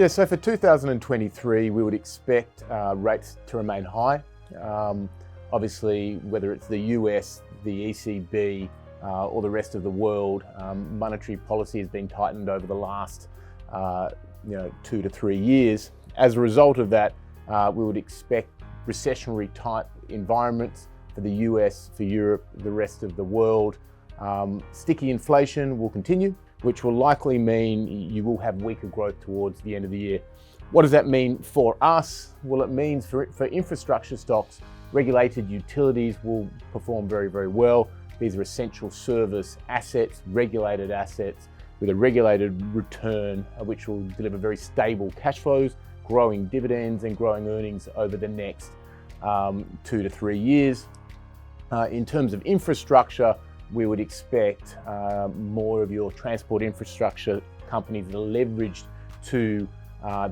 Yeah, so for 2023, we would expect rates to remain high. Obviously, whether it's the US, the ECB, or the rest of the world, monetary policy has been tightened over the last 2 to 3 years. As a result of that, we would expect recessionary type environments for the US, for Europe, the rest of the world. Sticky inflation will continue, which will likely mean you will have weaker growth towards the end of the year. What does that mean for us? Well, it means for infrastructure stocks, regulated utilities will perform very, very well. These are essential service assets, regulated assets with a regulated return, which will deliver very stable cash flows, growing dividends and growing earnings over the next 2 to 3 years. In terms of infrastructure, we would expect more of your transport infrastructure companies that are leveraged to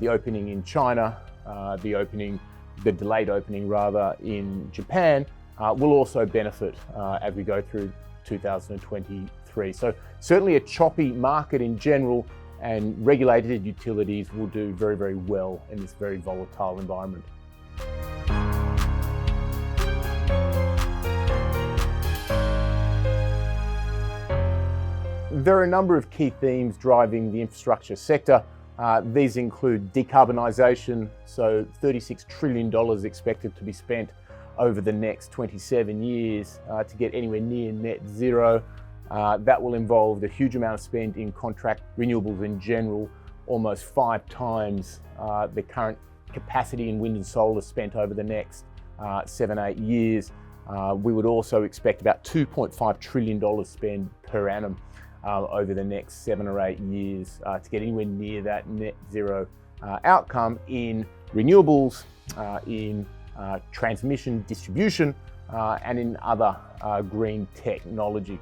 the opening in China, the delayed opening rather in Japan, will also benefit as we go through 2023. So certainly a choppy market in general, and regulated utilities will do very, very well in this very volatile environment. There are a number of key themes driving the infrastructure sector. These include decarbonisation, so $36 trillion expected to be spent over the next 27 years to get anywhere near net zero. That will involve a huge amount of spend in contract renewables in general, almost 5 times the current capacity in wind and solar spent over the next 7-8 years. We would also expect about $2.5 trillion spend per annum over the next 7 or 8 years to get anywhere near that net zero outcome in renewables, in transmission, distribution, and in other green technology.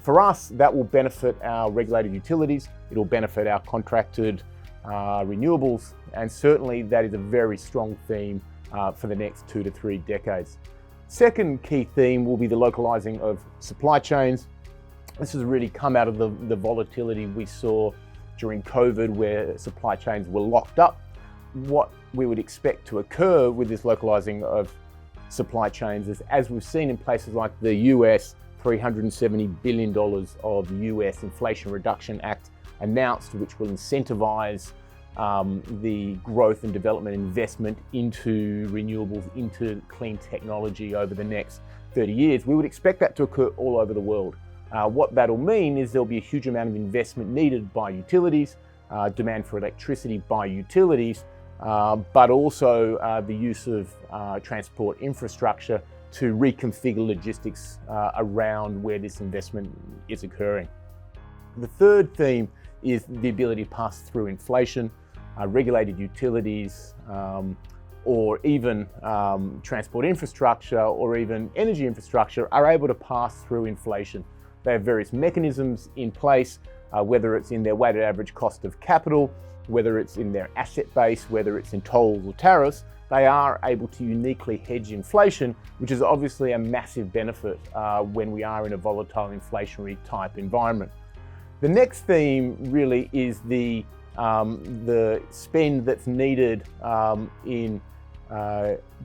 For us, that will benefit our regulated utilities, it'll benefit our contracted renewables, and certainly that is a very strong theme for the next 2 to 3 decades. Second key theme will be the localizing of supply chains. This has really come out of the volatility we saw during COVID, where supply chains were locked up. What we would expect to occur with this localizing of supply chains is, as we've seen in places like the US, $370 billion of US Inflation Reduction Act announced, which will incentivize the growth and development investment into renewables, into clean technology over the next 30 years. We would expect that to occur all over the world. What that'll mean is there'll be a huge amount of investment needed by utilities, demand for electricity by utilities, but also the use of transport infrastructure to reconfigure logistics around where this investment is occurring. The third theme is the ability to pass through inflation. Regulated utilities, or even transport infrastructure, or even energy infrastructure are able to pass through inflation. They have various mechanisms in place, whether it's in their weighted average cost of capital, whether it's in their asset base, whether it's in tolls or tariffs. They are able to uniquely hedge inflation, which is obviously a massive benefit when we are in a volatile inflationary type environment. The next theme really is the spend that's needed in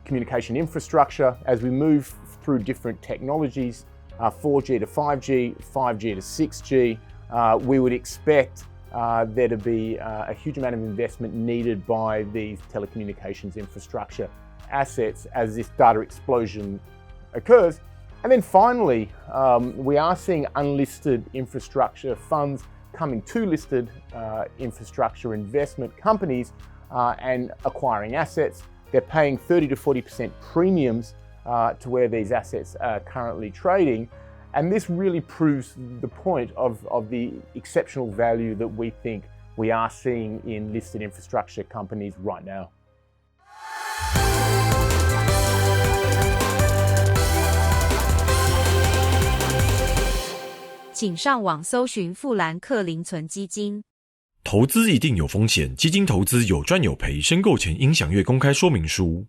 communication infrastructure as we move through different technologies, 4G to 5G, 5G to 6G. We would expect there to be a huge amount of investment needed by these telecommunications infrastructure assets as this data explosion occurs. And then finally, we are seeing unlisted infrastructure funds coming to listed infrastructure investment companies and acquiring assets. They're paying 30 to 40% premiums to where these assets are currently trading. And this really proves the point of the exceptional value that we think we are seeing in listed infrastructure companies right now. 请上网搜寻富兰克林存基金。投资一定有风险，基金投资有赚有赔，申购前应详阅公开说明书。